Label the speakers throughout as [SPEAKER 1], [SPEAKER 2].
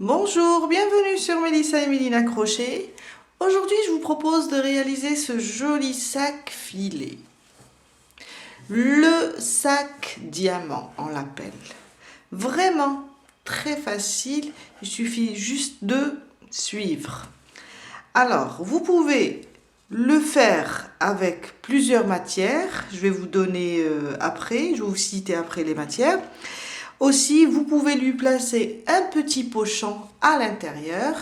[SPEAKER 1] Bonjour, bienvenue sur Mélissa et Mélina Crochet. Aujourd'hui, je vous propose de réaliser ce joli sac filet. Le sac diamant, on l'appelle. Vraiment très facile, il suffit juste de suivre. Alors, vous pouvez le faire avec plusieurs matières. Je vais vous donner après, je vais vous citer après les matières. Aussi, vous pouvez lui placer un petit pochon à l'intérieur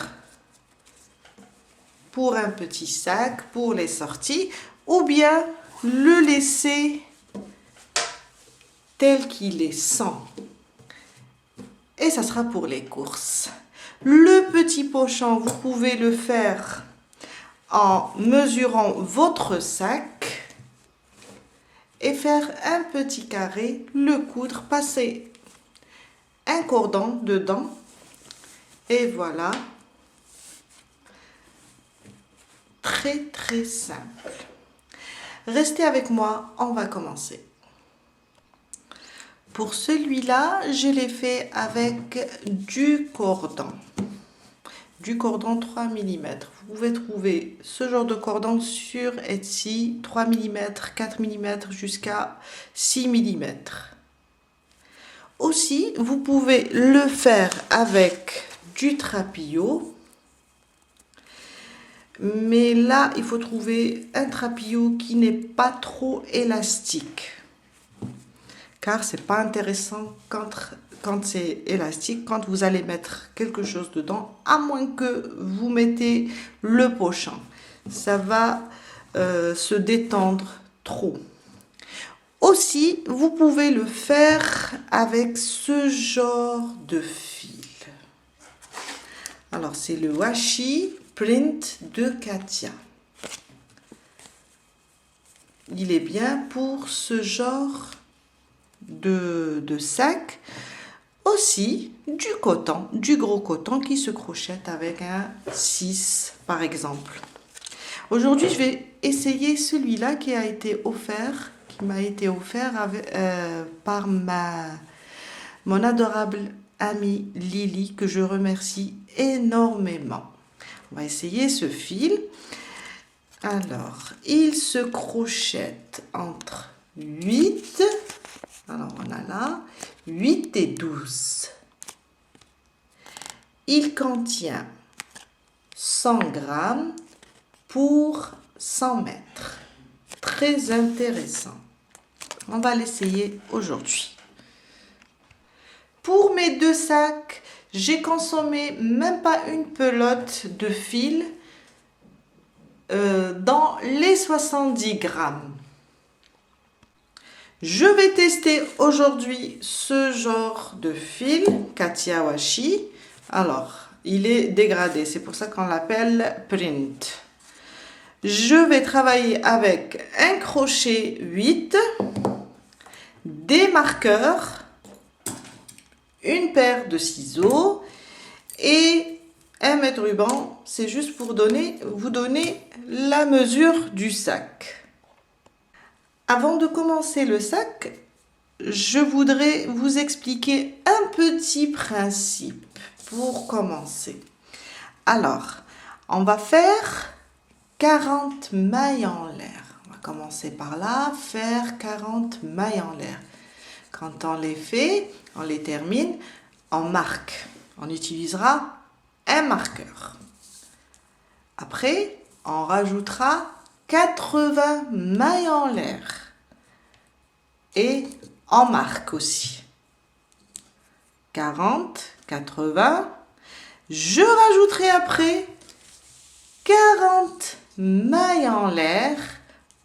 [SPEAKER 1] pour un petit sac, pour les sorties, ou bien le laisser tel qu'il est sans. Et ça sera pour les courses. Le petit pochon, vous pouvez le faire en mesurant votre sac et faire un petit carré, le coudre, passer un cordon dedans et voilà, très simple. Restez avec moi, on va commencer. Pour celui-là, je l'ai fait avec du cordon 3 mm. Vous pouvez trouver ce genre de cordon sur Etsy, 3 mm, 4 mm jusqu'à 6 mm. Aussi, vous pouvez le faire avec du trapillo. Mais là, il faut trouver un trapillo qui n'est pas trop élastique. Car c'est pas intéressant quand c'est élastique, quand vous allez mettre quelque chose dedans, à moins que vous mettez le pochon. Ça va se détendre trop. Aussi, vous pouvez le faire avec ce genre de fil. Alors, c'est le washi print de Katia. Il est bien pour ce genre de sac. Aussi, du coton, du gros coton qui se crochette avec un 6 par exemple. Aujourd'hui, je vais essayer celui-là qui m'a été offert par mon adorable amie Lily, que je remercie énormément. On va essayer ce fil. Alors, il se crochette entre 8, alors on a là, 8 et 12. Il contient 100 grammes pour 100 mètres. Très intéressant. On va l'essayer aujourd'hui. Pour mes deux sacs, j'ai consommé même pas une pelote de fil dans les 70 grammes. Je vais tester aujourd'hui ce genre de fil, Katia Washi. Alors, il est dégradé, c'est pour ça qu'on l'appelle print. Je vais travailler avec un crochet 8, des marqueurs, une paire de ciseaux et un mètre ruban. C'est juste pour vous donner la mesure du sac. Avant de commencer le sac, je voudrais vous expliquer un petit principe pour commencer. Alors, on va faire 40 mailles en l'air. On va commencer par là, faire 40 mailles en l'air. Quand on les fait, on les termine, on marque. On utilisera un marqueur. Après, on rajoutera 80 mailles en l'air. Et on marque aussi. 40, 80. Je rajouterai après 40 mailles en l'air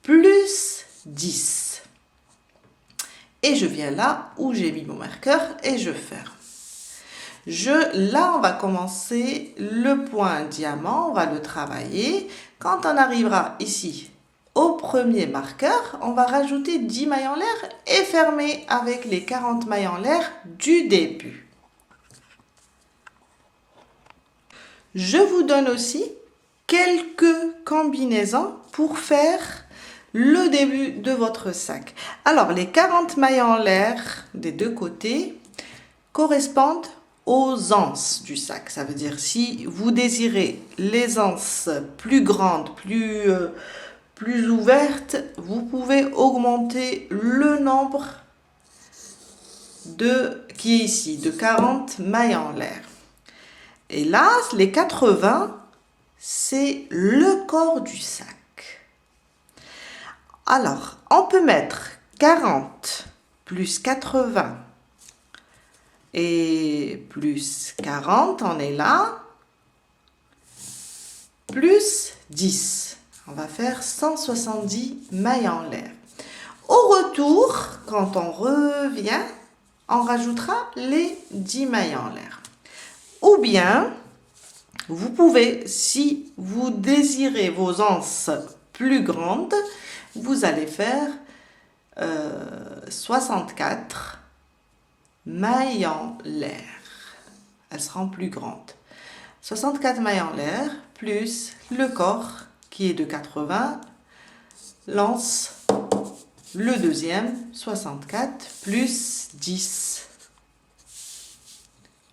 [SPEAKER 1] plus 10. Et je viens là où j'ai mis mon marqueur et je ferme. Là, on va commencer le point diamant, on va le travailler. Quand on arrivera ici au premier marqueur, on va rajouter 10 mailles en l'air et fermer avec les 40 mailles en l'air du début. Je vous donne aussi quelques combinaisons pour faire le début de votre sac. Alors, les 40 mailles en l'air des deux côtés correspondent aux anses du sac. Ça veut dire si vous désirez les anses plus grandes, plus ouvertes, vous pouvez augmenter le nombre qui est ici, de 40 mailles en l'air. Et là, les 80, c'est le corps du sac. Alors, on peut mettre 40 plus 80 et plus 40, on est là, plus 10. On va faire 170 mailles en l'air. Au retour, quand on revient, on rajoutera les 10 mailles en l'air. Ou bien, vous pouvez, si vous désirez vos anses plus grandes, vous allez faire 64 mailles en l'air. Elles seront plus grandes. 64 mailles en l'air, plus le corps qui est de 80, l'anse, le deuxième, 64, plus 10.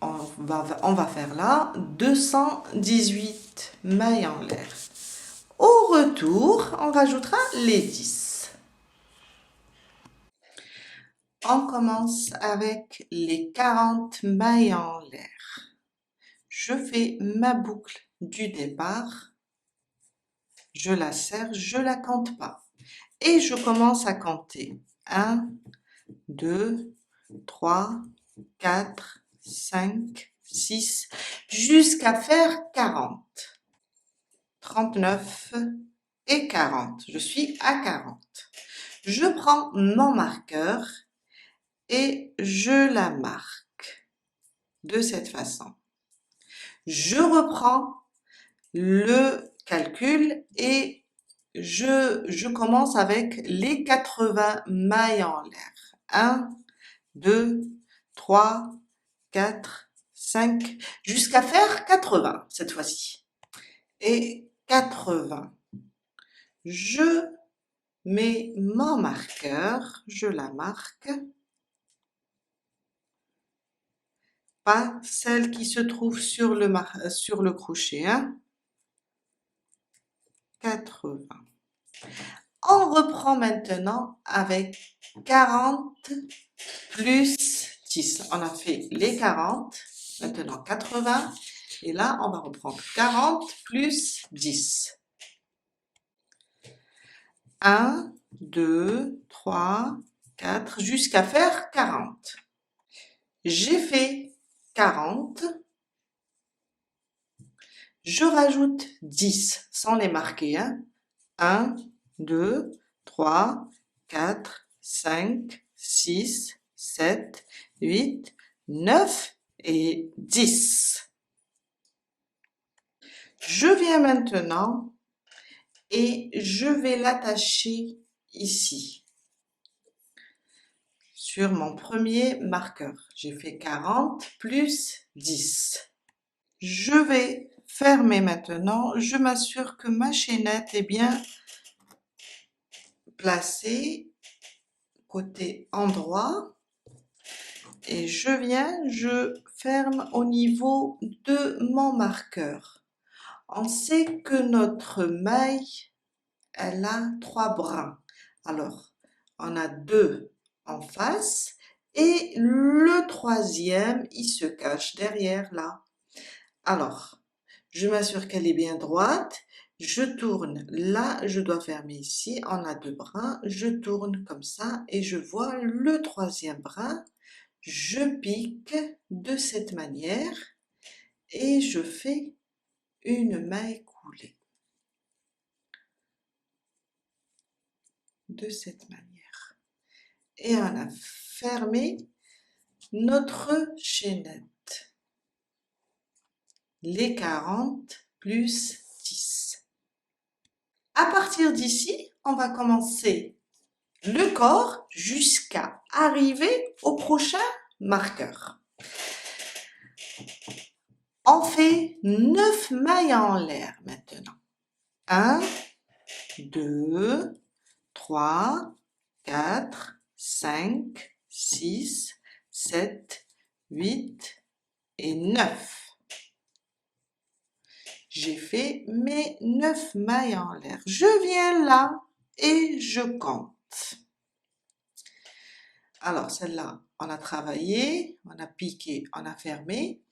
[SPEAKER 1] On va faire là 218 mailles en l'air. Au retour, on rajoutera les 10. On commence avec les 40 mailles en l'air. Je fais ma boucle du départ. Je la serre, je la compte pas. Et je commence à compter. 1, 2, 3, 4, 5, 6, jusqu'à faire 40. 39 et 40. Je suis à 40. Je prends mon marqueur et je la marque de cette façon. Je reprends le calcul et je commence avec les 80 mailles en l'air. 1, 2, 3, 4, 5, jusqu'à faire 80 cette fois-ci. Et 80. Je mets mon marqueur, je la marque. Pas celle qui se trouve sur le crochet. 80. On reprend maintenant avec 40 plus 10. On a fait les 40, maintenant 80. Et là, on va reprendre 40 plus 10. 1, 2, 3, 4, jusqu'à faire 40. J'ai fait 40. Je rajoute 10 sans les marquer. 1, 2, 3, 4, 5, 6, 7, 8, 9 et 10. Je viens maintenant et je vais l'attacher ici, sur mon premier marqueur. J'ai fait 40 plus 10. Je vais fermer maintenant. Je m'assure que ma chaînette est bien placée côté endroit. Et je ferme au niveau de mon marqueur. On sait que notre maille, elle a 3 brins. Alors, on a 2 en face et le troisième, il se cache derrière là. Alors, je m'assure qu'elle est bien droite. Je tourne là, je dois fermer ici. On a 2 brins. Je tourne comme ça et je vois le troisième brin. Je pique de cette manière et je fais une maille coulée. De cette manière. Et on a fermé notre chaînette. Les 40 plus 10. À partir d'ici, on va commencer le corps jusqu'à arriver au prochain marqueur. On fait 9 mailles en l'air maintenant. 1, 2, 3, 4, 5, 6, 7, 8, et 9. J'ai fait mes 9 mailles en l'air. Je viens là et je compte. Alors, celle-là, on a travaillé, on a piqué, on a fermé.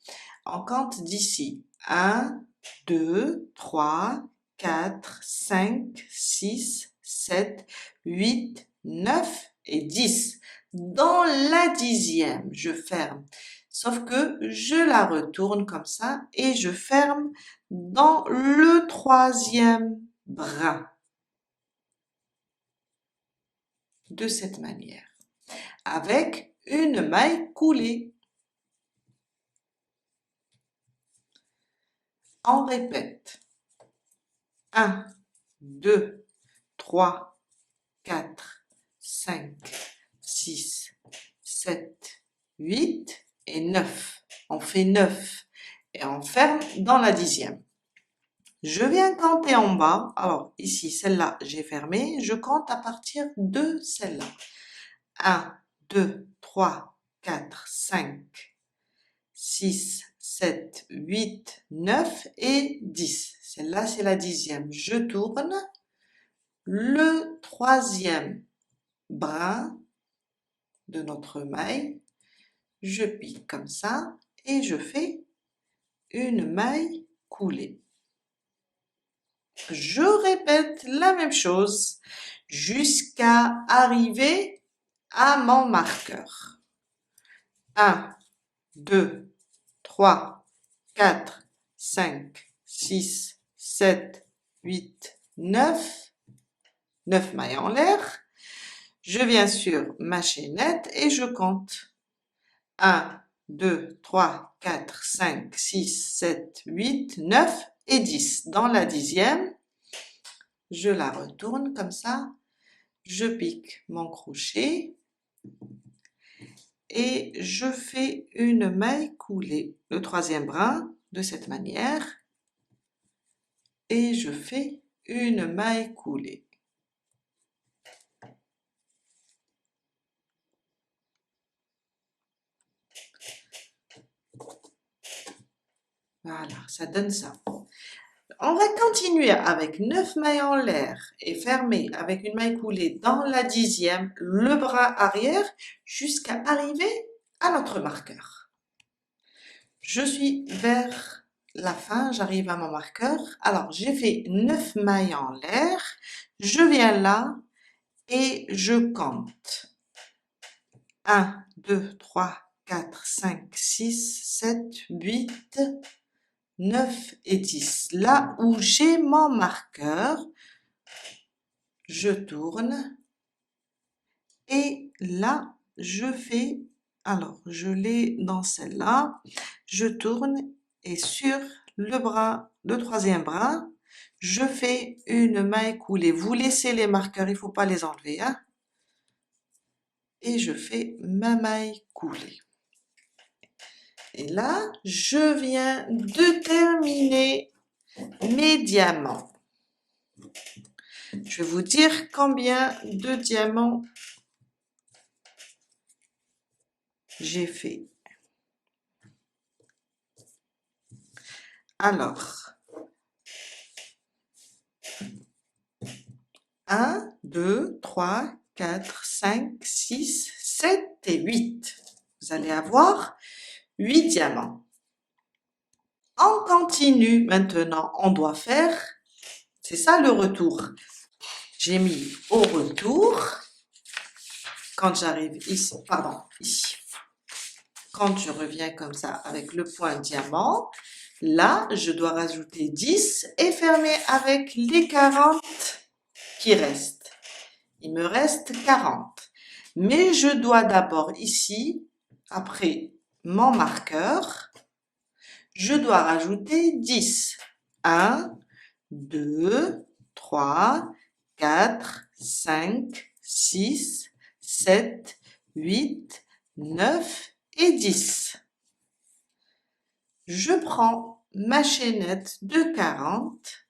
[SPEAKER 1] On compte d'ici. 1, 2, 3, 4, 5, 6, 7, 8, 9 et 10. Dans la 10e, je ferme. Sauf que je la retourne comme ça et je ferme dans le 3e brin. De cette manière. Avec une maille coulée. On répète. 1, 2, 3, 4, 5, 6, 7, 8 et 9. On fait 9 et on ferme dans la 10e. Je viens compter en bas. Alors ici, celle-là, j'ai fermé. Je compte à partir de celle-là. 1, 2, 3, 4, 5, 6, 7, 8, 9 et 10. Celle-là, c'est la 10e. Je tourne le 3e brin de notre maille. Je pique comme ça et je fais une maille coulée. Je répète la même chose jusqu'à arriver à mon marqueur. 1, 2, 3, 4, 5, 6, 7, 8, 9. 9 mailles en l'air. Je viens sur ma chaînette et je compte. 1, 2, 3, 4, 5, 6, 7, 8, 9 et 10. Dans la 10e, je la retourne comme ça. Je pique mon crochet et je fais une maille coulée, le 3e brin de cette manière et je fais une maille coulée. Voilà, ça donne ça. On va continuer avec 9 mailles en l'air et fermer avec une maille coulée dans la 10e, le bras arrière jusqu'à arriver à notre marqueur. Je suis vers la fin, j'arrive à mon marqueur. Alors, j'ai fait 9 mailles en l'air. Je viens là et je compte. 1, 2, 3, 4, 5, 6, 7, 8, 9 et 10. Là où j'ai mon marqueur, je tourne et là, je fais, alors je l'ai dans celle-là, je tourne et sur le bras, le 3e bras, je fais une maille coulée. Vous laissez les marqueurs, il ne faut pas les enlever, hein? Et je fais ma maille coulée. Et là, je viens de terminer mes diamants. Je vais vous dire combien de diamants j'ai fait. Alors, 1, 2, 3, 4, 5, 6, 7 et 8. Vous allez avoir 8 diamants. On continue maintenant, on doit faire, c'est ça le retour. J'ai mis au retour, quand j'arrive ici, pardon, ici. Quand je reviens comme ça avec le point diamant, là, je dois rajouter 10 et fermer avec les 40 qui restent. Il me reste 40. Mais je dois d'abord ici, après mon marqueur, je dois rajouter 10. 1, 2, 3, 4, 5, 6, 7, 8, 9 et 10. Je prends ma chaînette de 40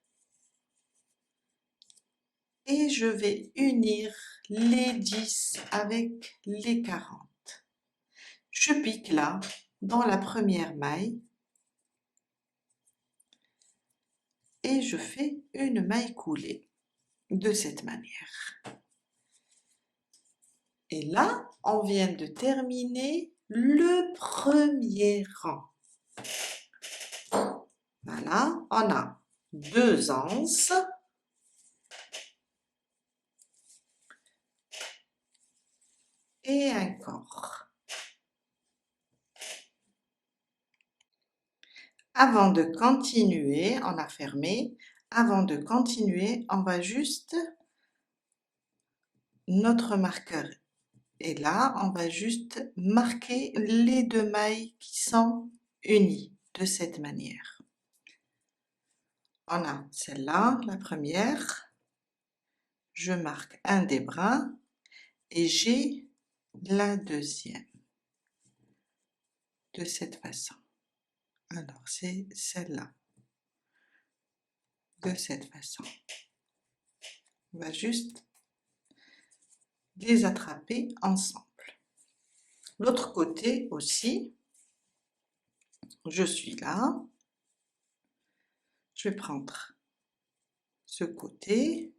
[SPEAKER 1] et je vais unir les 10 avec les 40. Je pique là dans la première maille et je fais une maille coulée de cette manière. Et là, on vient de terminer le premier rang. Voilà, on a 2 anses et un corps. Avant de continuer, on a fermé. Avant de continuer, on va juste, notre marqueur est là, on va juste marquer les 2 mailles qui sont unies de cette manière. On a celle-là, la première, je marque un des brins et j'ai la deuxième de cette façon. Alors c'est celle-là, de cette façon. On va juste les attraper ensemble. L'autre côté aussi, je suis là, je vais prendre ce côté,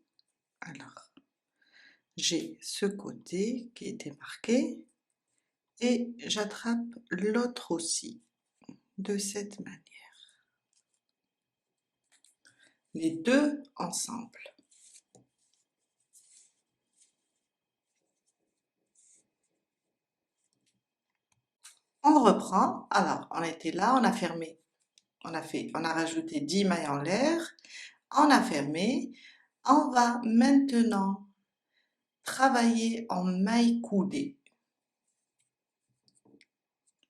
[SPEAKER 1] alors j'ai ce côté qui était marqué et j'attrape l'autre aussi de cette manière. Les deux ensemble. On reprend, alors on était là, on a fermé, on a rajouté 10 mailles en l'air, on a fermé, on va maintenant travailler en maille coudée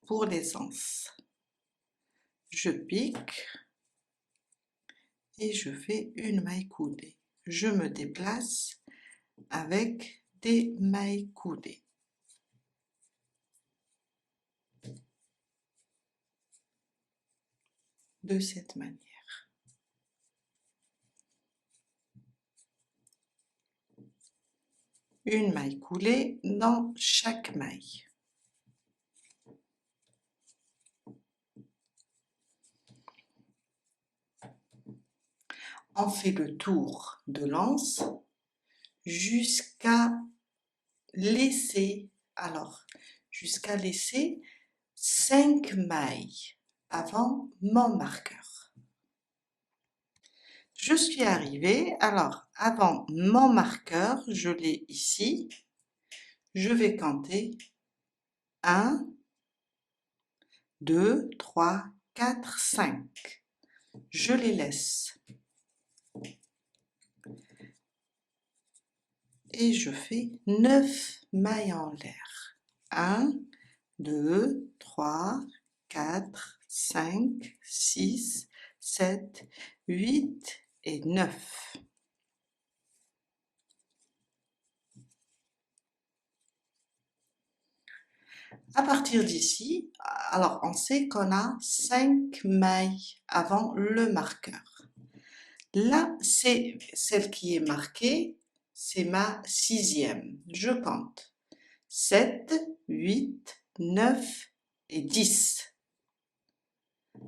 [SPEAKER 1] pour les anses. Je pique et je fais une maille coudée. Je me déplace avec des mailles coudées. De cette manière. Une maille coulée dans chaque maille. On fait le tour de l'anse jusqu'à laisser, jusqu'à laisser 5 mailles avant mon marqueur. Je suis arrivée, alors avant mon marqueur, je l'ai ici, je vais compter 1, 2, 3, 4, 5. Je les laisse. Et je fais 9 mailles en l'air. 1, 2, 3, 4, 5, 6, 7, 8 et 9. À partir d'ici, alors on sait qu'on a 5 mailles avant le marqueur. Là, c'est celle qui est marquée, c'est ma 6e. Je compte 7, 8, 9 et 10.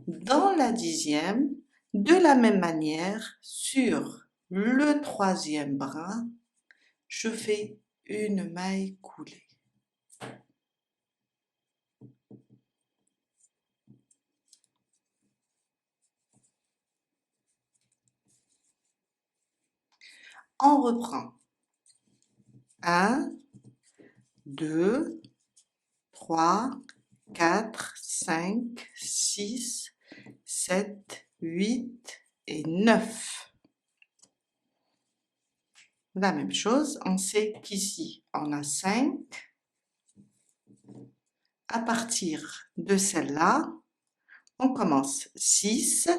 [SPEAKER 1] Dans la 10e, de la même manière, sur le 3e brin, je fais une maille coulée. On reprend. 1, 2, 3, 4, 5, 6, 7, 8 et 9. La même chose, on sait qu'ici, on a 5. À partir de celle-là, on commence 6,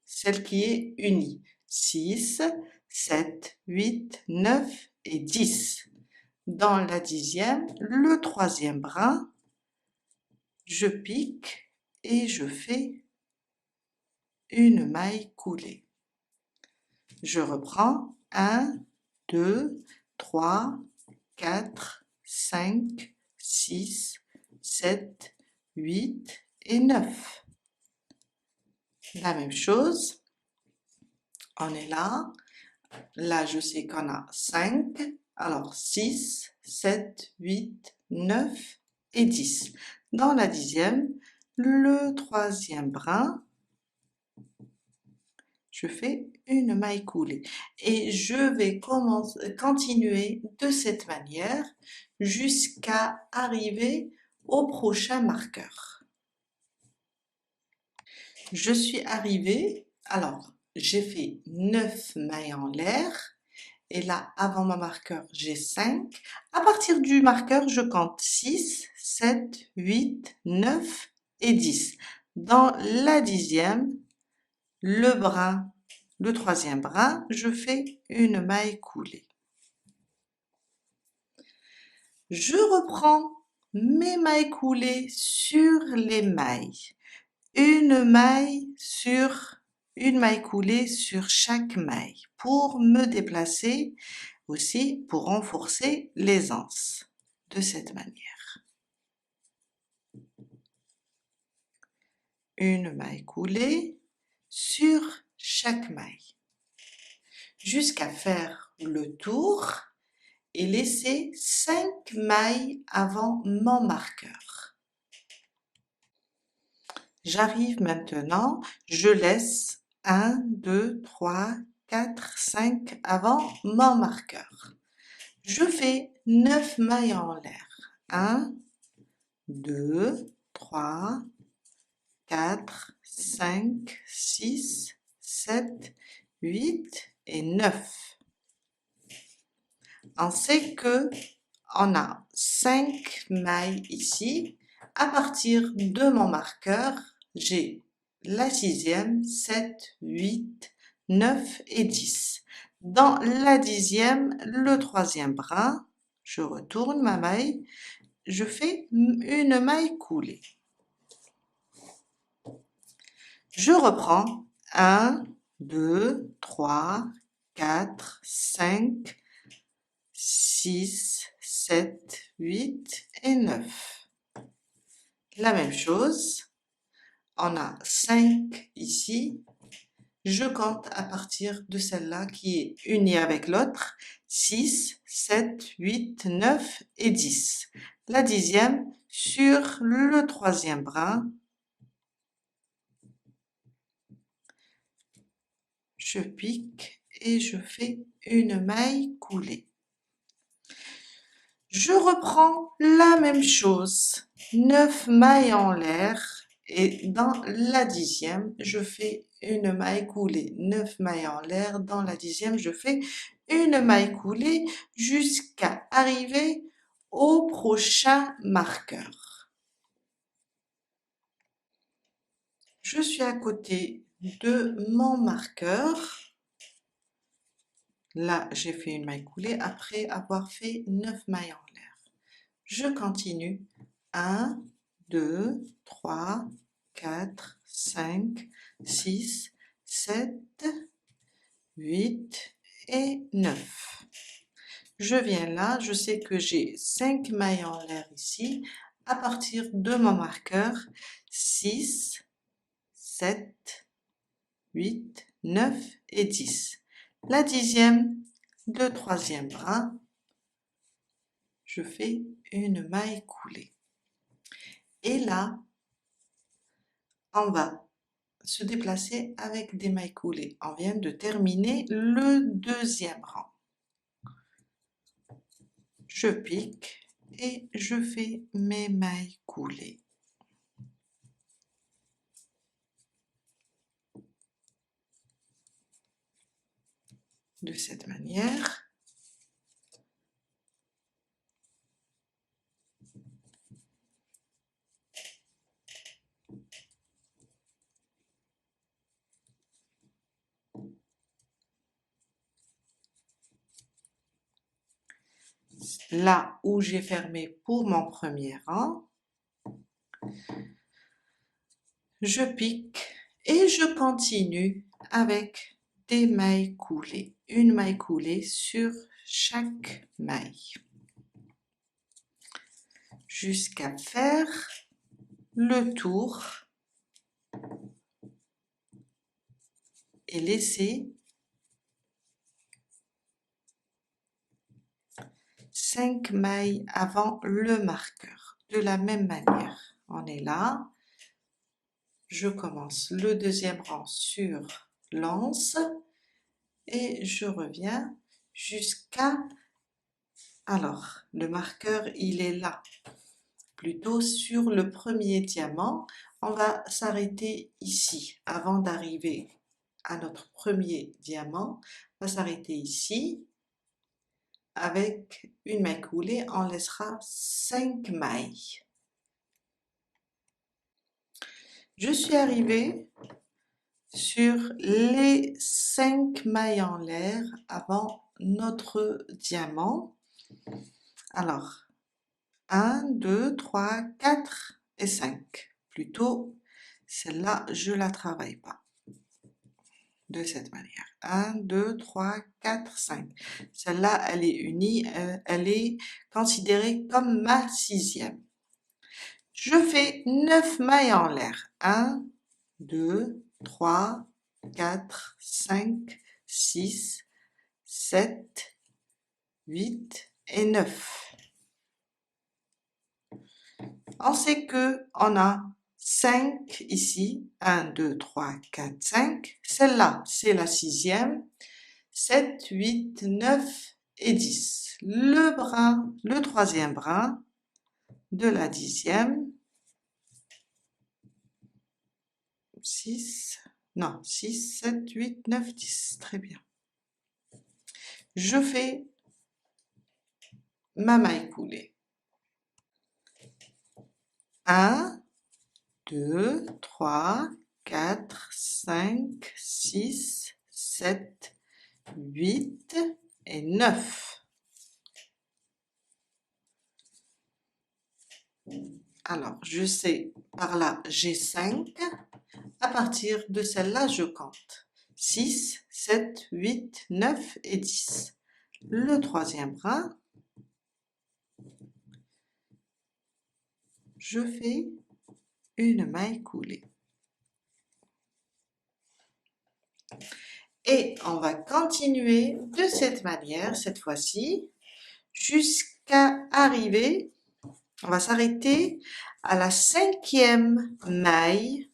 [SPEAKER 1] celle qui est unie. 6, 7, 8, 9 et 10. Dans la 10e, le 3e brin, je pique et je fais une maille coulée. Je reprends 1, 2, 3, 4, 5, 6, 7, 8 et 9. La même chose, on est là. Là, je sais qu'on a 5. Alors, 6, 7, 8, 9 et 10. Dans la 10e, le 3e brin, je fais une maille coulée. Et je vais continuer de cette manière jusqu'à arriver au prochain marqueur. Je suis arrivée, alors j'ai fait 9 mailles en l'air. Et là, avant mon marqueur, j'ai 5. À partir du marqueur, je compte 6, 7, 8, 9 et 10. Dans la 10e, le brin, le 3e brin, je fais une maille coulée. Je reprends mes mailles coulées sur les mailles. Une maille coulée sur chaque maille pour me déplacer aussi pour renforcer les anses de cette manière. Une maille coulée sur chaque maille jusqu'à faire le tour et laisser 5 mailles avant mon marqueur. J'arrive maintenant, je laisse 1, 2, 3, 4, 5 avant mon marqueur. Je fais 9 mailles en l'air. 1, 2, 3, 4, 5, 6, 7, 8 et 9. On sait que on a 5 mailles ici. À partir de mon marqueur, j'ai la 6e, 7, 8, 9 et 10. Dans la 10e, le 3e brin, je retourne ma maille, je fais une maille coulée. Je reprends 1, 2, 3, 4, 5, 6, 7, 8 et 9. La même chose, on a 5 ici. Je compte à partir de celle-là qui est unie avec l'autre. 6, 7, 8, 9 et 10. La 10e sur le 3e brin. Je pique et je fais une maille coulée. Je reprends la même chose, 9 mailles en l'air et dans la 10e, je fais une maille coulée. 9 mailles en l'air, dans la 10e, je fais une maille coulée jusqu'à arriver au prochain marqueur. Je suis à côté de mon marqueur. Là, j'ai fait une maille coulée après avoir fait 9 mailles en l'air. Je continue. 1, 2, 3, 4, 5, 6, 7, 8 et 9. Je viens là, je sais que j'ai 5 mailles en l'air ici. À partir de mon marqueur, 6, 7, 8, 9 et 10. La 10e, le 3e brin, je fais une maille coulée. Et là, on va se déplacer avec des mailles coulées. On vient de terminer le 2e rang. Je pique et je fais mes mailles coulées. De cette manière. Là où j'ai fermé pour mon premier rang, je pique et je continue avec des mailles coulées. Une maille coulée sur chaque maille. Jusqu'à faire le tour et laisser 5 mailles avant le marqueur. De la même manière, on est là, je commence le deuxième rang sur l'anse et je reviens jusqu'à... Alors, le marqueur, il est là, plutôt sur le premier diamant. On va s'arrêter ici, avant d'arriver à notre premier diamant. On va s'arrêter ici. Avec une maille coulée, on laissera 5 mailles. Je suis arrivée sur les 5 mailles en l'air avant notre diamant. Alors, 1, 2, 3, 4 et 5. Plutôt, celle-là, je ne la travaille pas. De cette manière. 1, 2, 3, 4, 5. Celle-là, elle est unie, elle est considérée comme ma 6e. Je fais 9 mailles en l'air. 1, 2, 3, 4, 5, 6, 7, 8 et 9. On sait que on a 5 ici, 1, 2, 3, 4, 5. Celle-là, c'est la 6e. 7, 8, 9 et 10. Le troisième brin de la 10e. 6, 7, 8, 9, 10. Très bien. Je fais ma maille coulée. 1, 2, 3, 4, 5, 6, 7, 8 et 9. Alors, je sais, par là, j'ai 5. À partir de celle-là, je compte. 6, 7, 8, 9 et 10. Le troisième brin, je fais une maille coulée. Et on va continuer de cette manière, cette fois-ci, jusqu'à arriver, on va s'arrêter à la 5e maille.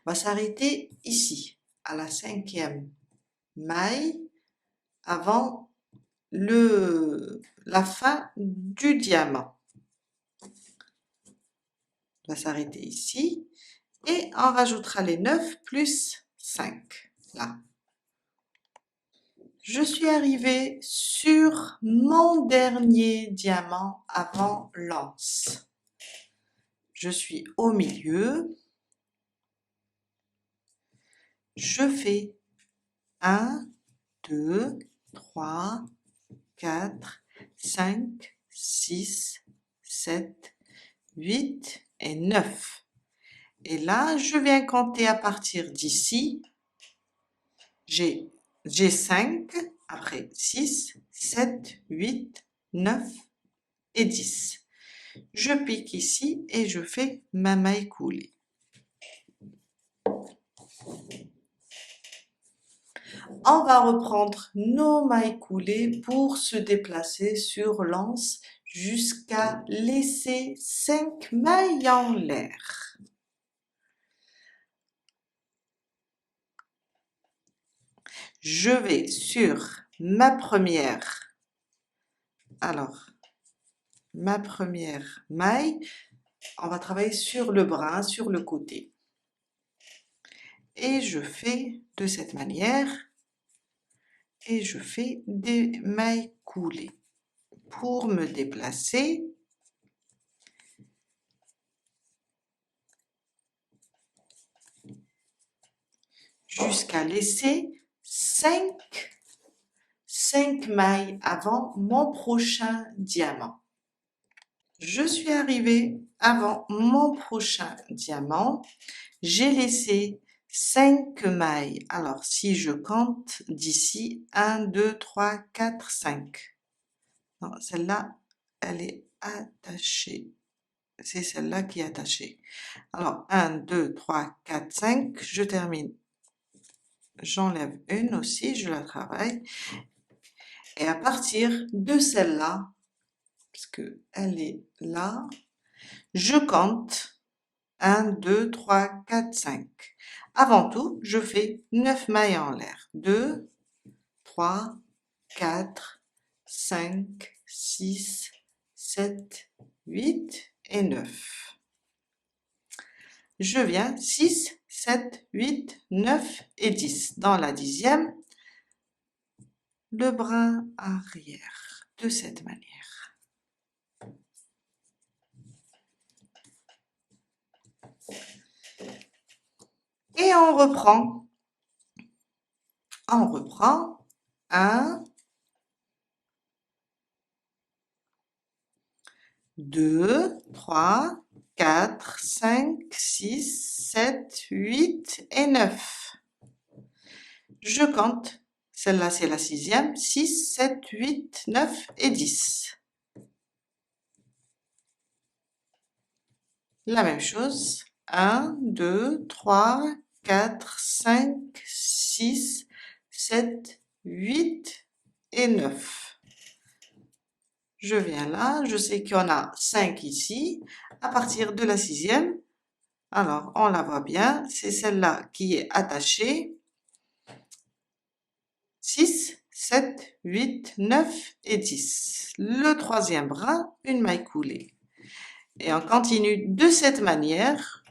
[SPEAKER 1] On va s'arrêter ici, à la 5e maille, avant la fin du diamant. On va s'arrêter ici et on rajoutera les 9 plus 5, là. Je suis arrivée sur mon dernier diamant avant l'anse. Je suis au milieu. Je fais 1, 2, 3, 4, 5, 6, 7, 8 et 9. Et là, je viens compter à partir d'ici. J'ai 5, après 6, 7, 8, 9 et 10. Je pique ici et je fais ma maille coulée. On va reprendre nos mailles coulées pour se déplacer sur l'anse jusqu'à laisser 5 mailles en l'air. Je vais sur ma première, ma première maille, on va travailler sur le brin, sur le côté. Et je fais de cette manière, et je fais des mailles coulées pour me déplacer. Jusqu'à laisser 5 mailles avant mon prochain diamant. Je suis arrivée avant mon prochain diamant. J'ai laissé 5 mailles. Alors, si je compte d'ici, 1, 2, 3, 4, 5. Non, celle-là, elle est attachée. c'est celle-là qui est attachée. Alors, 1, 2, 3, 4, 5, je termine. J'enlève une aussi, je la travaille. Et à partir de celle-là, parce qu'elle est là, je compte 1, 2, 3, 4, 5. Avant tout, je fais 9 mailles en l'air. 2, 3, 4, 5, 6, 7, 8 et 9. Je viens 6, 7, 8, 9 et 10. Dans la 10e, le brin arrière, de cette manière. Et on reprend. On reprend. 1, 2, 3, 4, 5, 6, 7, 8 et 9. Je compte. Celle-là, c'est la 6e. 6, 7, 8, 9 et 10. La même chose. 1, 2, 3, 4, 5, 6, 7, 8 et 9. Je viens là, je sais qu'il y en a 5 ici. À partir de la 6e, alors on la voit bien, c'est celle-là qui est attachée. 6, 7, 8, 9 et 10. Le 3e brin, une maille coulée. Et on continue de cette manière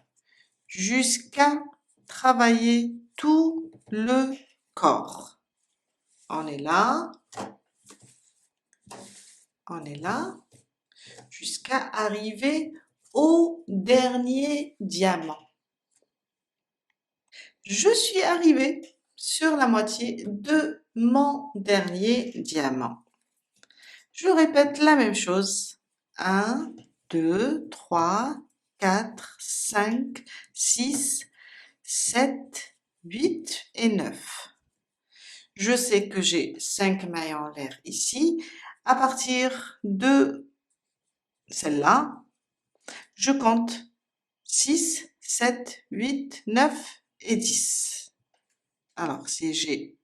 [SPEAKER 1] jusqu'à travailler tout le corps. On est là, jusqu'à arriver au dernier diamant. Je suis arrivée sur la moitié de mon dernier diamant. Je répète la même chose. 1, 2, 3, 4, 5, 6, 7, 8 et 9. Je sais que j'ai 5 mailles en l'air ici. À partir de celle-là, je compte 6, 7, 8, 9 et 10. Alors, si j'ai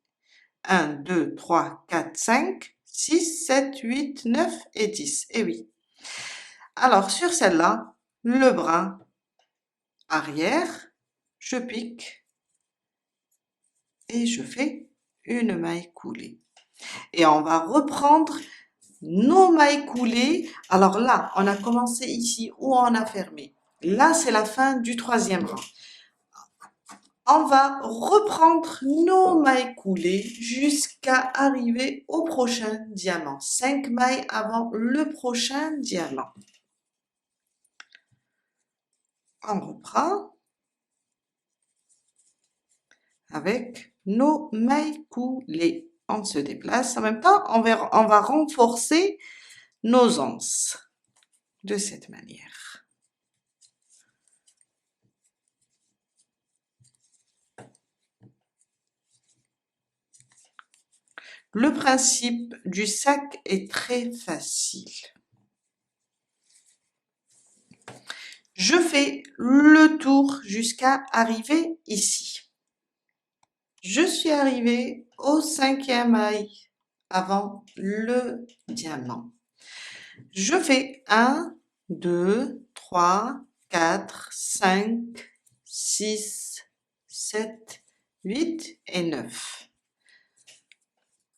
[SPEAKER 1] 1, 2, 3, 4, 5, 6, 7, 8, 9 et 10. Et oui. Alors, sur celle-là, le brin arrière, je pique et je fais une maille coulée. Et on va reprendre nos mailles coulées. Alors là, on a commencé ici où on a fermé. Là, c'est la fin du 3e rang. On va reprendre nos mailles coulées jusqu'à arriver au prochain diamant. 5 mailles avant le prochain diamant. On reprend avec nos mailles coulées. On se déplace. En même temps, on va renforcer nos anses de cette manière. Le principe du sac est très facile. Je fais le tour jusqu'à arriver ici. Je suis arrivée au 5e maille avant le diamant. Je fais 1, 2, 3, 4, 5, 6, 7, 8 et 9.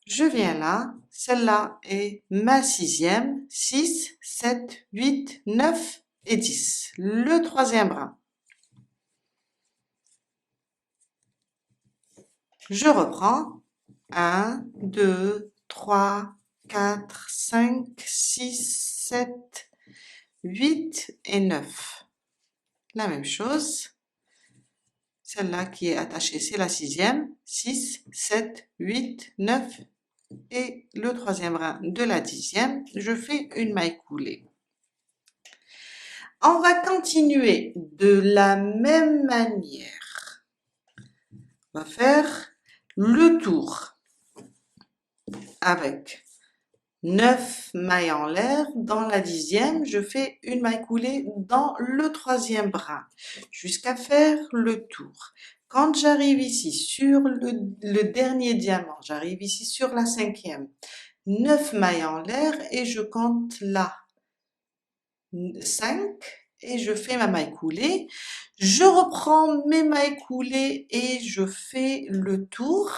[SPEAKER 1] Je viens là, celle-là est ma 6e, 6, 7, 8, 9 et 10. Le 3e brin. Je reprends 1, 2, 3, 4, 5, 6, 7, 8 et 9. La même chose. Celle-là qui est attachée, c'est la 6e. 6, 7, 8, 9 et le 3e rang de la 10e. Je fais une maille coulée. On va continuer de la même manière. On va faire le tour avec 9 mailles en l'air. Dans la 10e, je fais une maille coulée dans le 3e brin jusqu'à faire le tour. Quand j'arrive ici sur le dernier diamant, j'arrive ici sur la 5e, 9 mailles en l'air et je compte là 5 et je fais ma maille coulée. Je reprends mes mailles coulées et je fais le tour.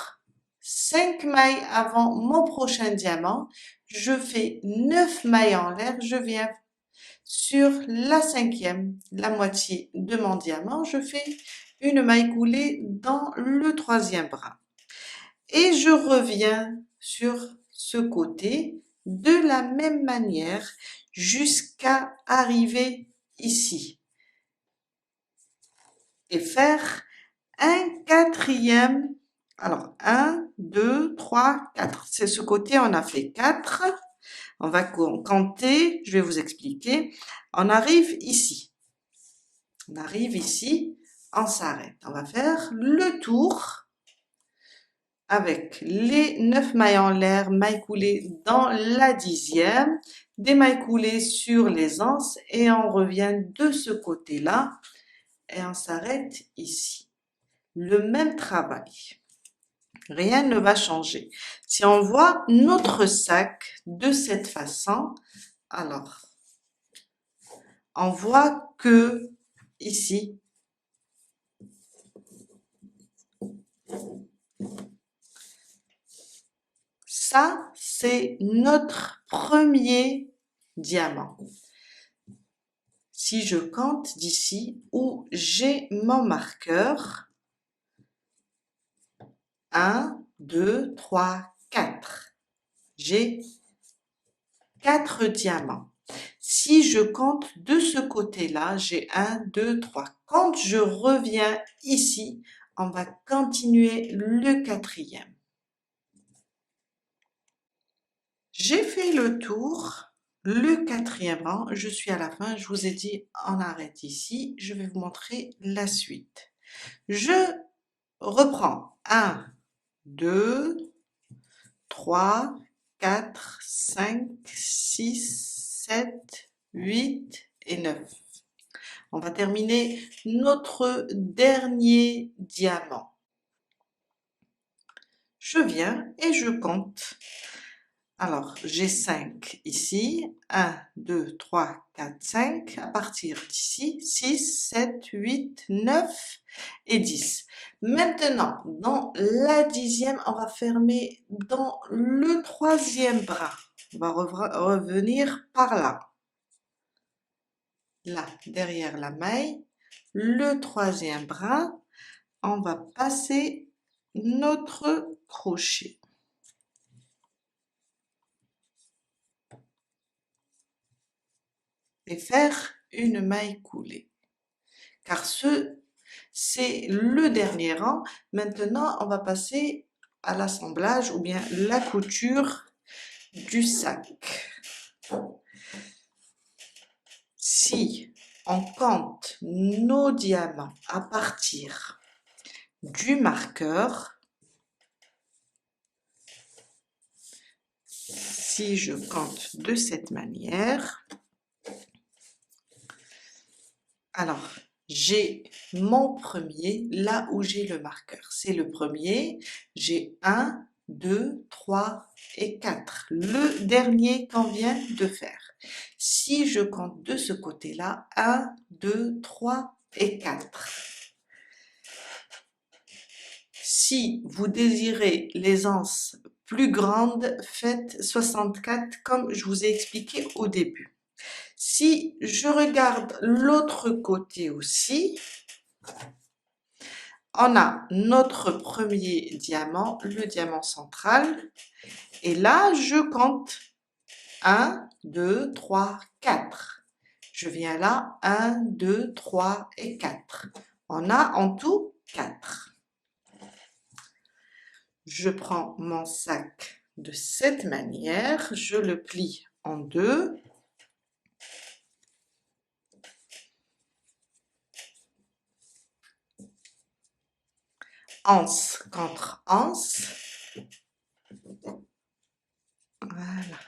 [SPEAKER 1] 5 mailles avant mon prochain diamant. Je fais 9 mailles en l'air. Je viens sur la 5e, la moitié de mon diamant. Je fais une maille coulée dans le 3e brin. Et je reviens sur ce côté de la même manière jusqu'à arriver ici et faire un 4e. Alors 1, 2, 3, 4. C'est ce côté, on a fait 4. On va compter, je vais vous expliquer. On arrive ici. On arrive ici, on s'arrête. On va faire le tour avec les 9 mailles en l'air, mailles coulées dans la 10e, des mailles coulées sur les anses et on revient de ce côté-là et on s'arrête ici. Le même travail. Rien ne va changer. Si on voit notre sac de cette façon, alors on voit que ici, ça c'est notre premier diamant. Si je compte d'ici où j'ai mon marqueur, 1, 2, 3, 4. J'ai 4 diamants. Si je compte de ce côté-là, j'ai 1, 2, 3. Quand je reviens ici, on va continuer le 4e. J'ai fait le tour, le 4e rang, je suis à la fin, je vous ai dit on arrête ici, je vais vous montrer la suite. Je reprends 1, 2, 3, 4, 5, 6, 7, 8 et 9. On va terminer notre dernier diamant. Je viens et je compte. Alors, j'ai 5 ici, 1, 2, 3, 4, 5, à partir d'ici, 6, 7, 8, 9 et 10. Maintenant, dans la 10e, on va fermer dans le 3e bras. On va revenir par là. Là, derrière la maille, le 3e bras, on va passer notre crochet. Et faire une maille coulée. Car c'est le dernier rang. Maintenant, on va passer à l'assemblage ou bien la couture du sac. Si on compte nos diamants à partir du marqueur, si je compte de cette manière, alors j'ai mon premier là où j'ai le marqueur. C'est le premier, j'ai 1, 2, 3 et 4. Le dernier qu'on vient de faire. Si je compte de ce côté-là, 1, 2, 3 et 4. Si vous désirez les anses plus grandes, faites 64 comme je vous ai expliqué au début. Si je regarde l'autre côté aussi, on a notre premier diamant, le diamant central, et là je compte 1, 2, 3, 4. Je viens là, 1, 2, 3 et 4. On a en tout 4. Je prends mon sac de cette manière, je le plie en deux. Anse contre anse. Voilà.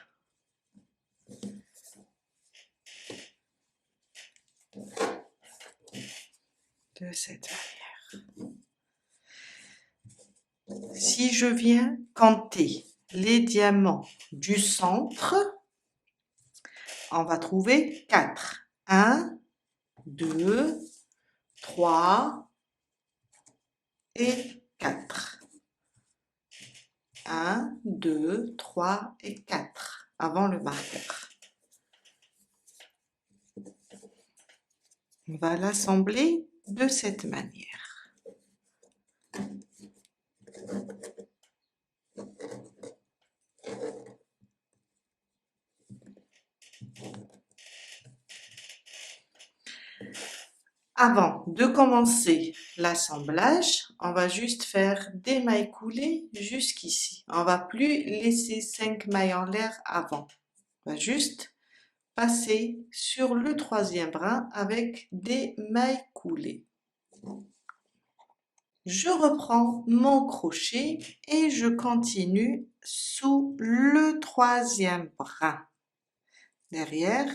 [SPEAKER 1] de cette manière. Si je viens compter les diamants du centre, on va trouver 4. 1, 2, 3 et 4. 1, 2, 3 et 4 avant le marqueur. On va l'assembler de cette manière. Avant de commencer l'assemblage, on va juste faire des mailles coulées jusqu'ici. On va plus laisser 5 mailles en l'air avant. On va juste passer sur le troisième brin avec des mailles coulées. Je reprends mon crochet et je continue sous le troisième brin derrière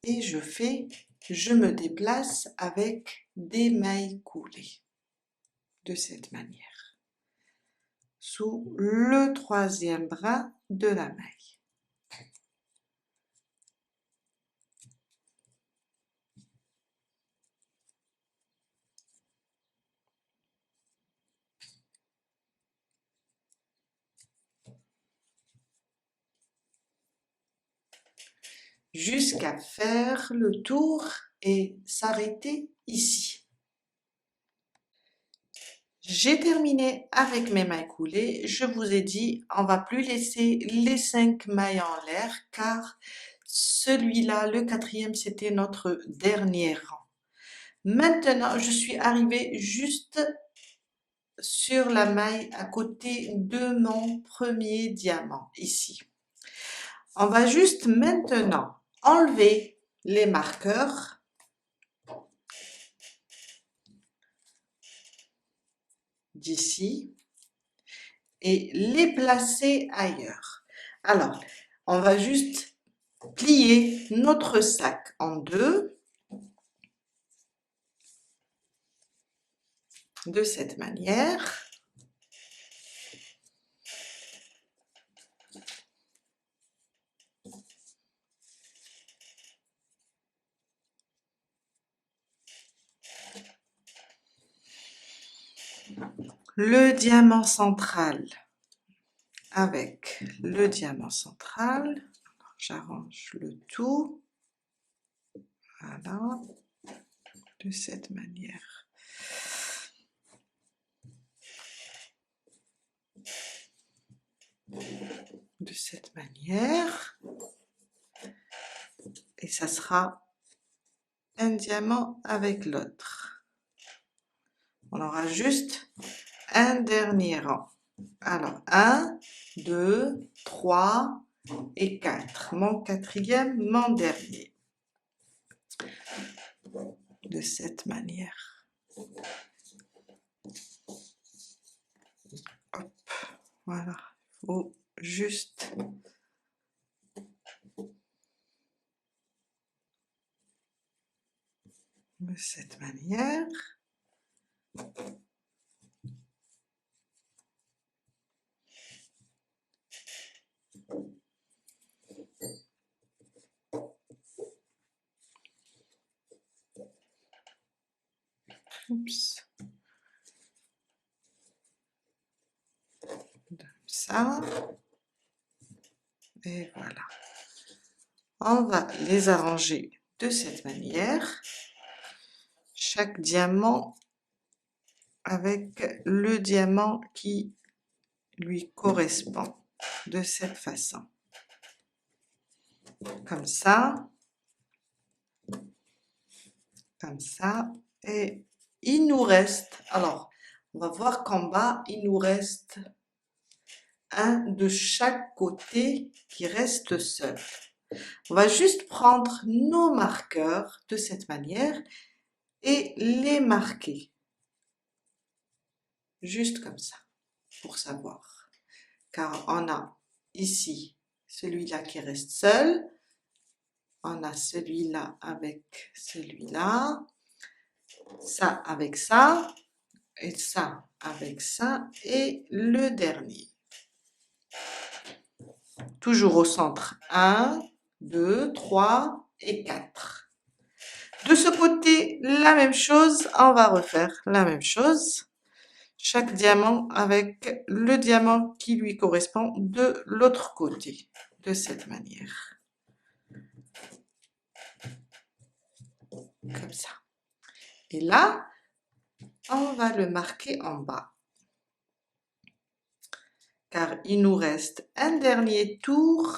[SPEAKER 1] et je me déplace avec des mailles coulées de cette manière sous le troisième brin de la maille. Jusqu'à faire le tour et s'arrêter ici. J'ai terminé avec mes mailles coulées. Je vous ai dit, on va plus laisser les 5 mailles en l'air car celui-là, le quatrième, c'était notre dernier rang. Maintenant, je suis arrivée juste sur la maille à côté de mon premier diamant, ici. On va juste maintenant enlever les marqueurs d'ici et les placer ailleurs. Alors, on va juste plier notre sac en deux de cette manière. Le diamant central avec le diamant central. J'arrange le tout. Voilà, de cette manière. De cette manière. Et ça sera un diamant avec l'autre. On aura juste un dernier rang. Alors, 1, 2, 3 et 4. Mon quatrième, mon dernier. De cette manière. Hop, voilà. Il faut juste de cette manière. Oups. Comme ça. Et voilà. On va les arranger de cette manière. Chaque diamant avec le diamant qui lui correspond de cette façon. Comme ça. Comme ça. Et il nous reste, alors, on va voir qu'en bas, il nous reste un de chaque côté qui reste seul. On va juste prendre nos marqueurs de cette manière et les marquer. Juste comme ça, pour savoir. Car on a ici celui-là qui reste seul. On a celui-là avec celui-là. Ça avec ça, et ça avec ça, et le dernier. Toujours au centre, 1, 2, 3 et 4. De ce côté, la même chose, on va refaire la même chose. Chaque diamant avec le diamant qui lui correspond de l'autre côté, de cette manière. Comme ça. Et là, on va le marquer en bas. Car il nous reste un dernier tour.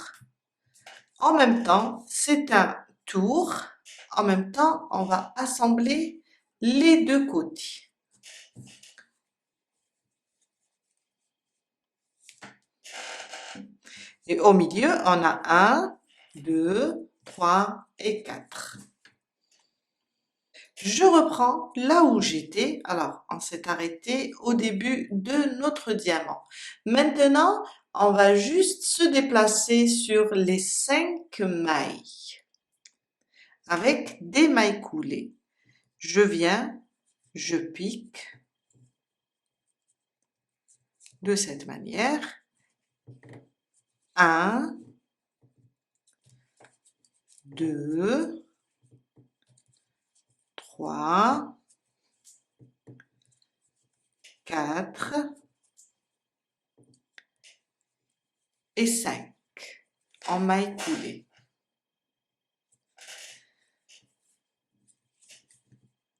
[SPEAKER 1] En même temps, c'est un tour. En même temps, on va assembler les deux côtés. Et au milieu, on a 1, 2, 3 et 4. Je reprends là où j'étais. Alors, on s'est arrêté au début de notre diamant. Maintenant, on va juste se déplacer sur les 5 mailles avec des mailles coulées. Je viens, je pique de cette manière. 1, 2, 3, 4 et 5 en mailles coulées.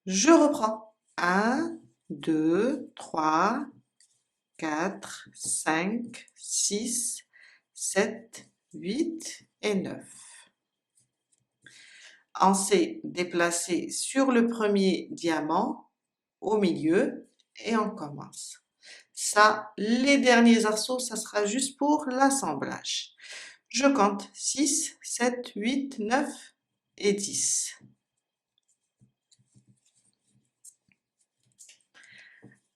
[SPEAKER 1] Je reprends. 1, 2, 3, 4, 5, 6, 7, 8 et 9. On s'est déplacé sur le premier diamant au milieu et on commence. Ça, les derniers arceaux, ça sera juste pour l'assemblage. Je compte 6, 7, 8, 9 et 10.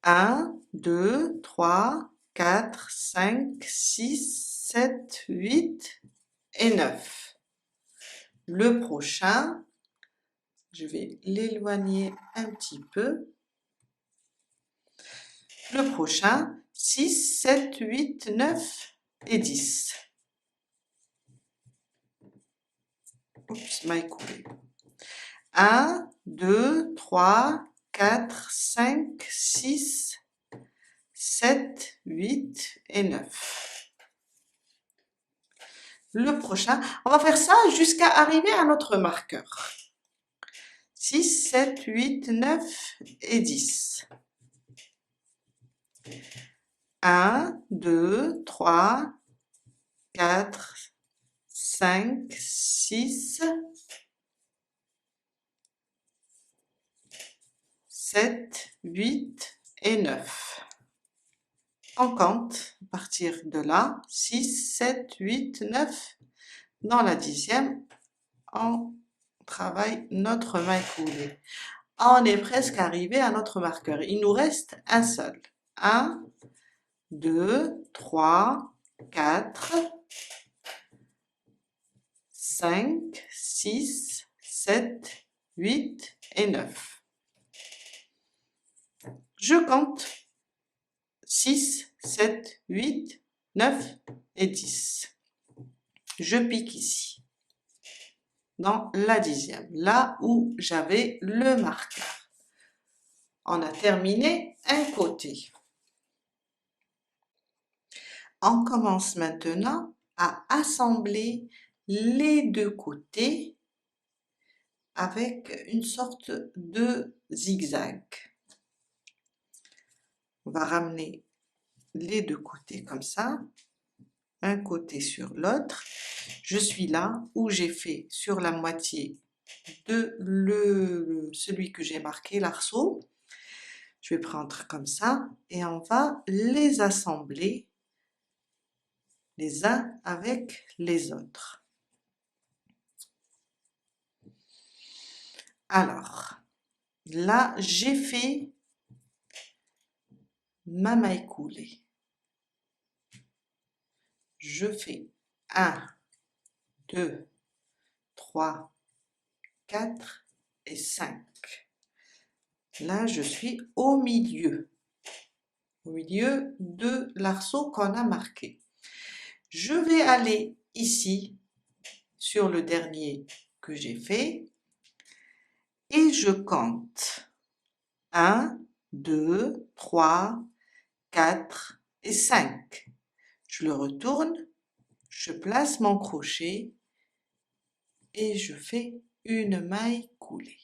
[SPEAKER 1] 1, 2, 3, 4, 5, 6, 7, 8 et 9. Le prochain, je vais l'éloigner un petit peu. Le prochain, 6, 7, 8, 9 et 10. Oups, maille coulée. 1, 2, 3, 4, 5, 6, 7, 8 et 9. Le prochain, on va faire ça jusqu'à arriver à notre marqueur. 6, 7, 8, 9 et 10. 1, 2, 3, 4, 5, 6, 7, 8 et 9. On compte à partir de là, 6, 7, 8, 9. Dans la 10e, on travaille notre maille coulée. On est presque arrivé à notre marqueur. Il nous reste un seul. 1, 2, 3, 4, 5, 6, 7, 8 et 9. Je compte 6, 7, 8, 9 et 10. Je pique ici, dans la 10e, là où j'avais le marqueur. On a terminé un côté. On commence maintenant à assembler les deux côtés avec une sorte de zigzag. On va ramener les deux côtés comme ça, un côté sur l'autre. Je suis là où j'ai fait sur la moitié de celui que j'ai marqué, l'arceau. Je vais prendre comme ça et on va les assembler les uns avec les autres. Alors, là, j'ai fait ma maille coulée. Je fais 1, 2, 3, 4 et 5. Là, je suis au milieu de l'arceau qu'on a marqué. Je vais aller ici sur le dernier que j'ai fait et je compte 1, 2, 3, 4 et 5. Je le retourne, je place mon crochet et je fais une maille coulée.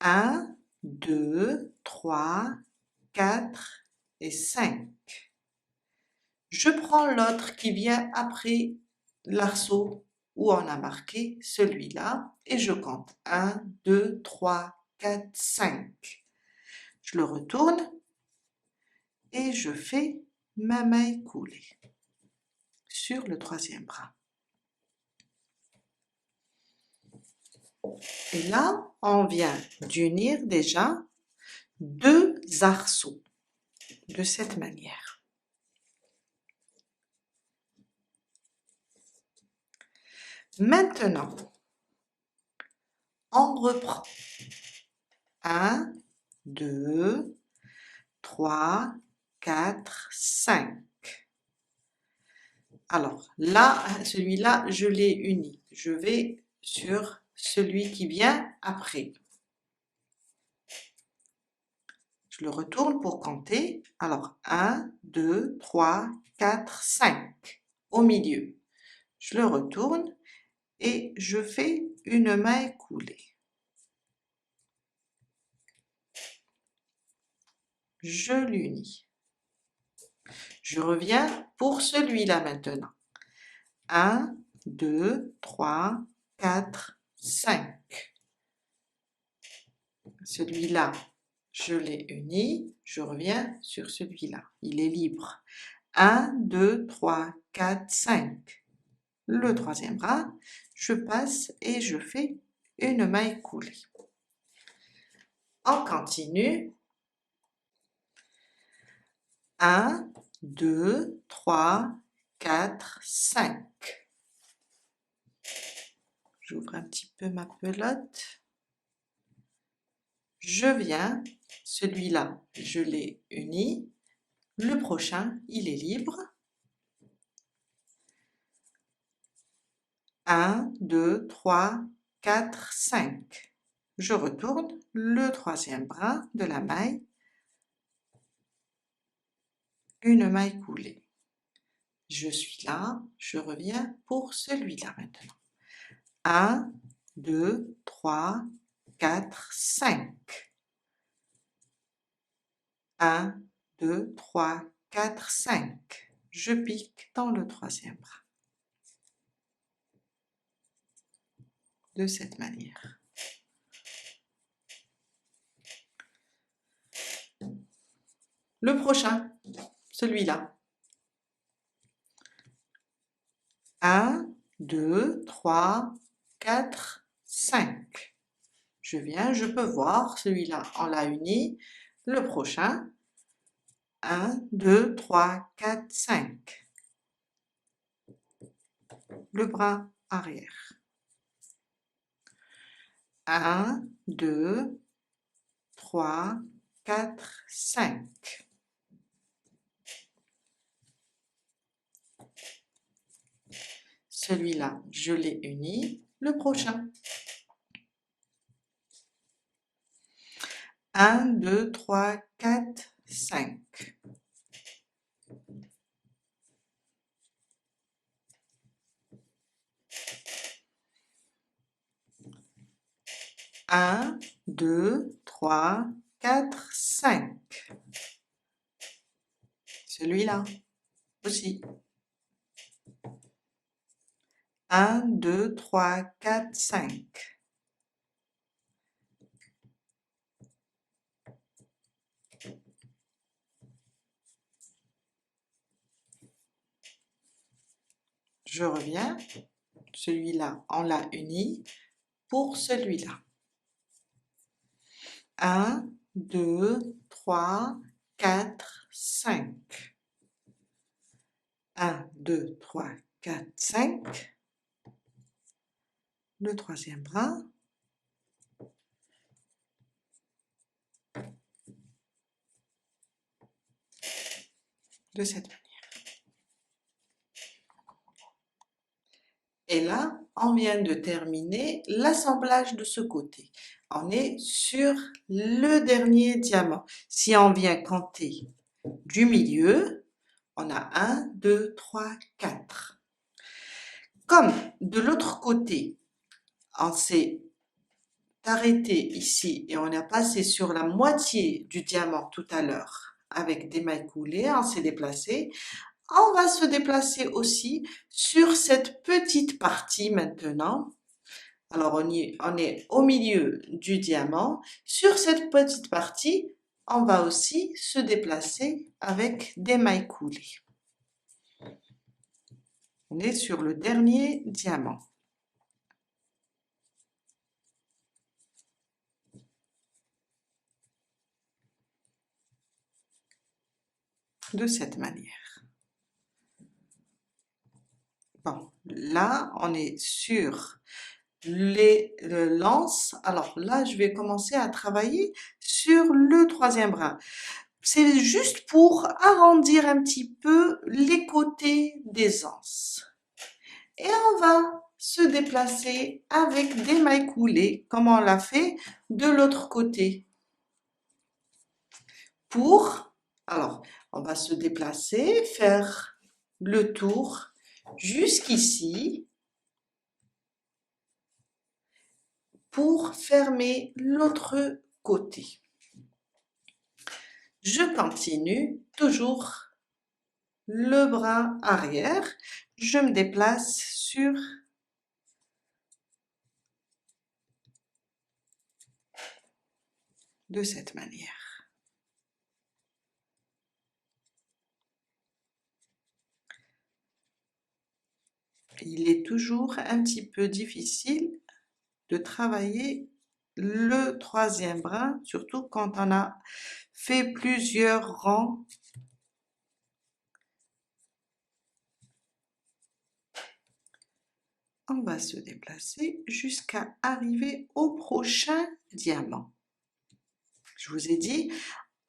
[SPEAKER 1] 1, 2, 3, 4 et 5. Je prends l'autre qui vient après l'arceau où on a marqué celui-là et je compte 1, 2, 3, 4, 5. Je le retourne et je fais ma maille coulée sur le troisième bras. Et là, on vient d'unir déjà deux arceaux de cette manière. Maintenant, on reprend. 1, 2, 3, 4, 5. Alors là, celui-là, je l'ai uni. Je vais sur celui qui vient après. Je le retourne pour compter. Alors 1, 2, 3, 4, 5 au milieu. Je le retourne et je fais une maille coulée. Je l'unis. Je reviens pour celui-là maintenant. 1, 2, 3, 4, 5. Celui-là, je l'ai uni, je reviens sur celui-là, il est libre. 1, 2, 3, 4, 5. Le troisième bras, je passe et je fais une maille coulée. On continue. 1, 2, 3, 4, 5. J'ouvre un petit peu ma pelote. Je viens, celui-là, je l'ai uni. Le prochain, il est libre. 1, 2, 3, 4, 5. Je retourne le troisième bras de la maille, une maille coulée. Je suis là, je reviens pour celui-là maintenant. 1, 2, 3, 4, 5. 1, 2, 3, 4, 5. Je pique dans le troisième bras. De cette manière. Le prochain, celui-là. 1, 2, 3, 4, 5. Je viens, je peux voir, celui-là, on l'a uni. Le prochain, 1, 2, 3, 4, 5. Le bras arrière. 1, 2, 3, 4, 5. Celui-là, je l'ai uni. Le prochain. 1, 2, 3, 4, 5. Un, 2, 3, 4, 5. Celui-là aussi. 1, 2, 3, 4, 5. Je reviens, celui-là, on l'a uni pour celui-là. 1, 2, 3, 4, 5. 1, 2, 3, 4, 5. le troisième brin. De cette manière. Et là, on vient de terminer l'assemblage de ce côté. On est sur le dernier diamant. Si on vient compter du milieu, on a 1, 2, 3, 4. Comme de l'autre côté, on s'est arrêté ici et on a passé sur la moitié du diamant tout à l'heure avec des mailles coulées, on s'est déplacé. On va se déplacer aussi sur cette petite partie maintenant. Alors, on est au milieu du diamant. Sur cette petite partie, on va aussi se déplacer avec des mailles coulées. On est sur le dernier diamant. De cette manière. Bon, là, on est sur les lances. Alors là, je vais commencer à travailler sur le troisième brin. C'est juste pour arrondir un petit peu les côtés des anses. Et on va se déplacer avec des mailles coulées, comme on l'a fait de l'autre côté. Alors, on va se déplacer, faire le tour jusqu'ici pour fermer l'autre côté. Je continue toujours le bras arrière. Je me déplace sur de cette manière. Il est toujours un petit peu difficile de travailler le troisième brin, surtout quand on a fait plusieurs rangs. On va se déplacer jusqu'à arriver au prochain diamant. Je vous ai dit,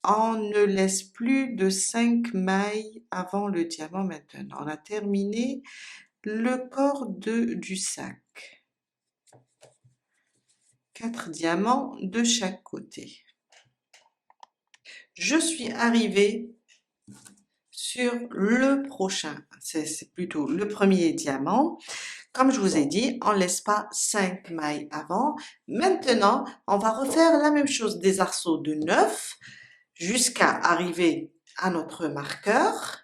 [SPEAKER 1] on ne laisse plus de 5 mailles avant le diamant maintenant. On a terminé le corps du sac. 4 diamants de chaque côté. Je suis arrivée sur le prochain, c'est plutôt le premier diamant. Comme je vous ai dit, on ne laisse pas 5 mailles avant. Maintenant, on va refaire la même chose, des arceaux de 9 jusqu'à arriver à notre marqueur.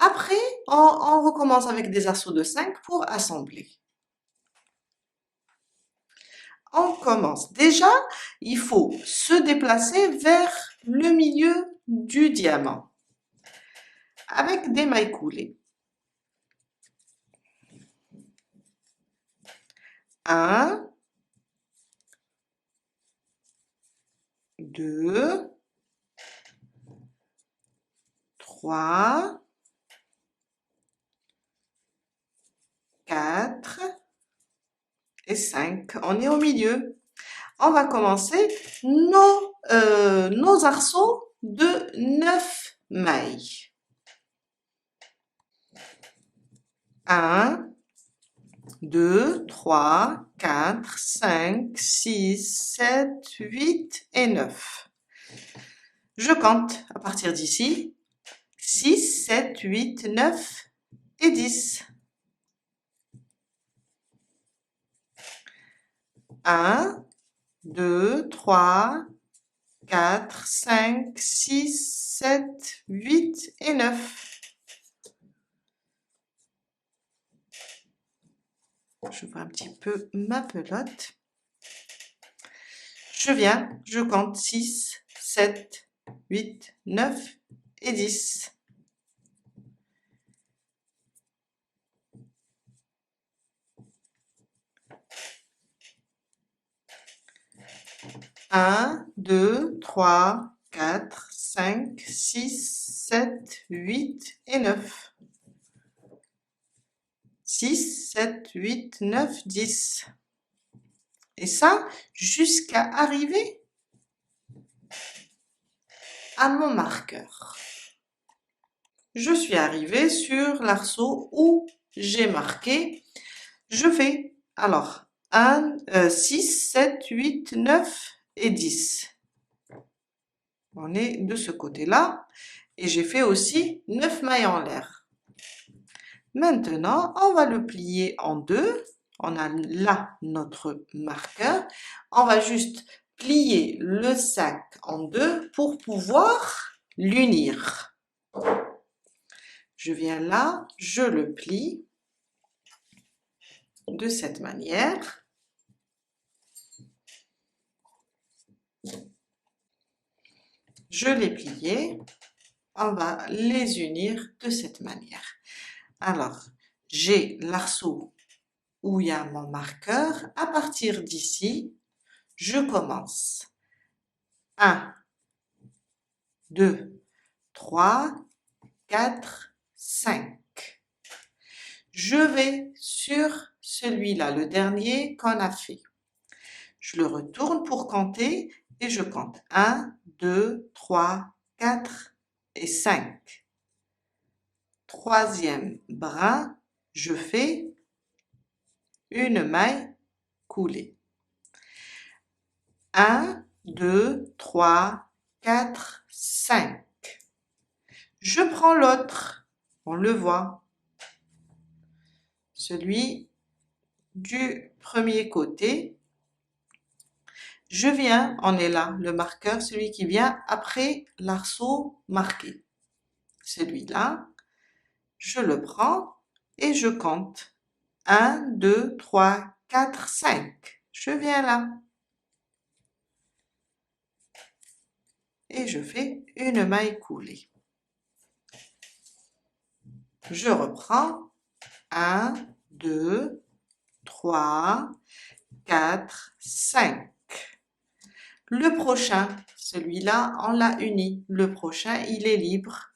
[SPEAKER 1] Après, on recommence avec des arceaux de 5 pour assembler. On commence. Déjà, il faut se déplacer vers le milieu du diamant avec des mailles coulées. 1, 2, 3, 4 et 5. On est au milieu. On va commencer nos arceaux de 9 mailles. 1, 2, 3, 4, 5, 6, 7, 8 et 9. Je compte à partir d'ici. 6, 7, 8, 9 et 10. 1, 2, 3, 4, 5, 6, 7, 8 et 9. Je vois un petit peu ma pelote. Je compte 6, 7, 8, 9 et 10. 1, 2, 3, 4, 5, 6, 7, 8 et 9. 6, 7, 8, 9, 10. Et ça, jusqu'à arriver à mon marqueur. Je suis arrivée sur l'arceau où j'ai marqué. Je fais, alors, 6, 7, 8, 9 et 10. On est de ce côté-là. Et j'ai fait aussi 9 mailles en l'air. Maintenant, on va le plier en deux. On a là notre marqueur. On va juste plier le sac en deux pour pouvoir l'unir. Je viens là, je le plie de cette manière. Je l'ai plié. On va les unir de cette manière. Alors, j'ai l'arceau où il y a mon marqueur. À partir d'ici, je commence. 1, 2, 3, 4, 5. Je vais sur celui-là, le dernier qu'on a fait. Je le retourne pour compter et je compte 1, 2, 3, 4 et 5. Troisième brin, je fais une maille coulée. 1, 2, 3, 4, 5. Je prends l'autre, on le voit, celui du premier côté. Je viens, on est là, le marqueur, celui qui vient après l'arceau marqué. Celui-là, je le prends et je compte. 1, 2, 3, 4, 5. Je viens là. Et je fais une maille coulée. Je reprends. 1, 2, 3, 4, 5. Le prochain, celui-là, on l'a uni. Le prochain, il est libre.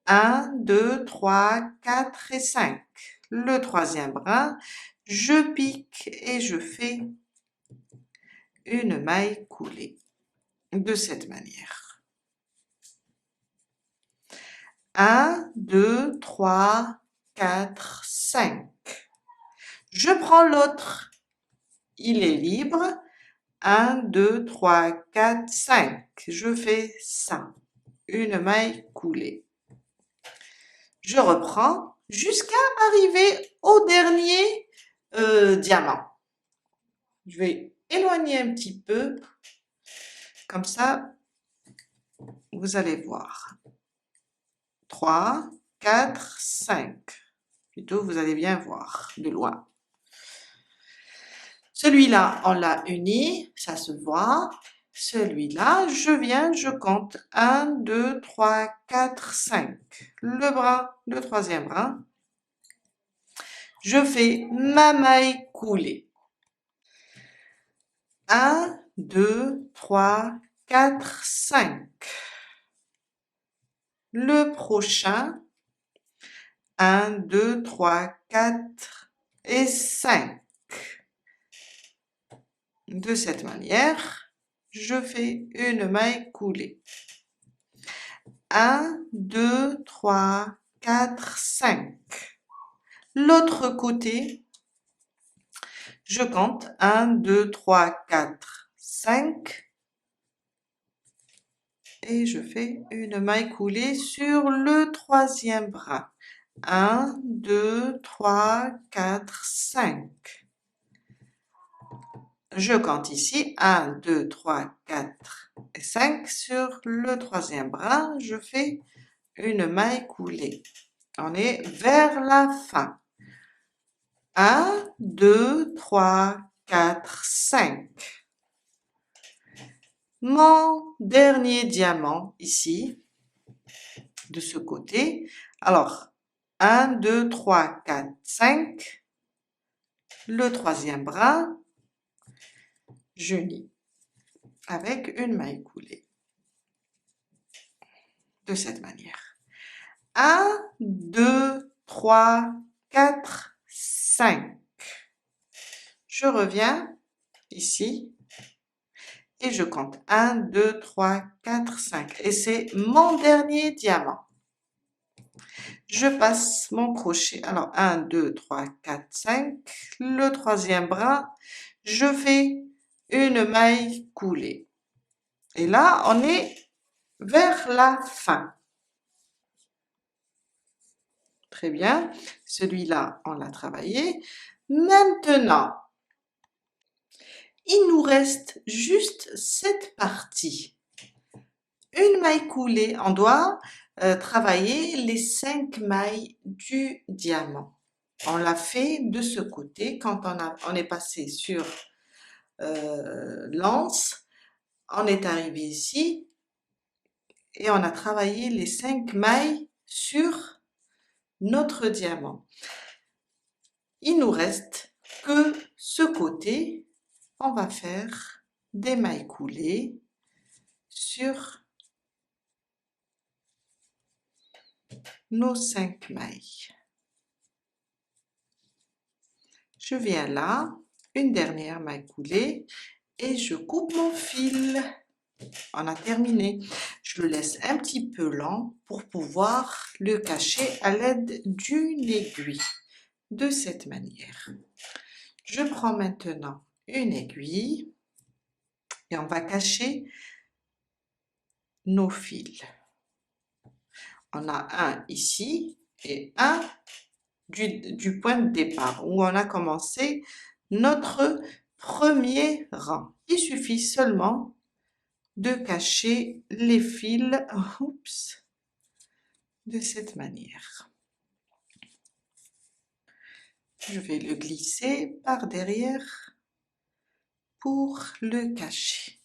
[SPEAKER 1] 1, 2, 3, 4 et 5. Le troisième brin, je pique et je fais une maille coulée de cette manière. 1, 2, 3, 4, 5. Je prends l'autre. Il est libre. 1, 2, 3, 4, 5. Je fais ça. Une maille coulée. Je reprends jusqu'à arriver au dernier diamant. Je vais éloigner un petit peu. Comme ça, vous allez voir. 3, 4, 5. Plutôt, vous allez bien voir de loin. Celui-là, on l'a uni, ça se voit. Celui-là, je viens, je compte. 1, 2, 3, 4, 5. Le brin, le troisième brin. Je fais ma maille coulée. 1, 2, 3, 4, 5. Le prochain, 1, 2, 3, 4 et 5. De cette manière, je fais une maille coulée. 1, 2, 3, 4, 5. L'autre côté, je compte 1, 2, 3, 4, 5. Et je fais une maille coulée sur le troisième brin. 1, 2, 3, 4, 5. Je compte ici 1, 2, 3, 4 et 5. Sur le troisième brin, je fais une maille coulée. On est vers la fin. 1, 2, 3, 4, 5. Mon dernier diamant ici, de ce côté. Alors, 1, 2, 3, 4, 5. Le troisième brin, j'unis avec une maille coulée. De cette manière. 1, 2, 3, 4, 5. Je reviens ici, et je compte 1, 2, 3, 4, 5, et c'est mon dernier diamant. Je passe mon crochet, alors 1, 2, 3, 4, 5, le troisième bras, je fais une maille coulée. Et là, on est vers la fin. Très bien, celui-là, on l'a travaillé. Maintenant, il nous reste juste cette partie. Une maille coulée, on doit travailler les 5 mailles du diamant. On l'a fait de ce côté quand on est passé sur l'anse, on est arrivé ici et on a travaillé les 5 mailles sur notre diamant. Il nous reste que ce côté, on va faire des mailles coulées sur nos 5 mailles. Je viens là, une dernière maille coulée et je coupe mon fil. On a terminé. Je le laisse un petit peu lent pour pouvoir le cacher à l'aide d'une aiguille. De cette manière. Je prends maintenant une aiguille et on va cacher nos fils. On a un ici et un du point de départ où on a commencé notre premier rang. Il suffit seulement de cacher les fils de cette manière. Je vais le glisser par derrière pour le cacher.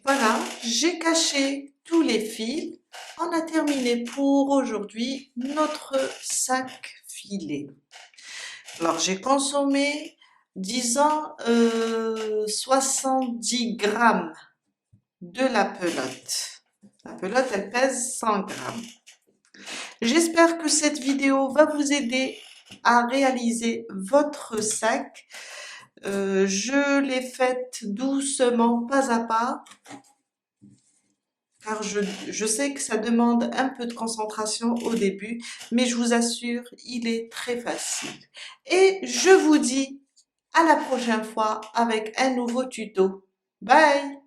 [SPEAKER 1] Voilà, j'ai caché tous les fils. On a terminé pour aujourd'hui notre sac filet. Alors j'ai consommé, disons, 70 grammes de la pelote. La pelote, elle pèse 100 grammes. J'espère que cette vidéo va vous aider à réaliser votre sac. Je l'ai faite doucement, pas à pas, car je sais que ça demande un peu de concentration au début, mais je vous assure, il est très facile. Et je vous dis à la prochaine fois avec un nouveau tuto. Bye!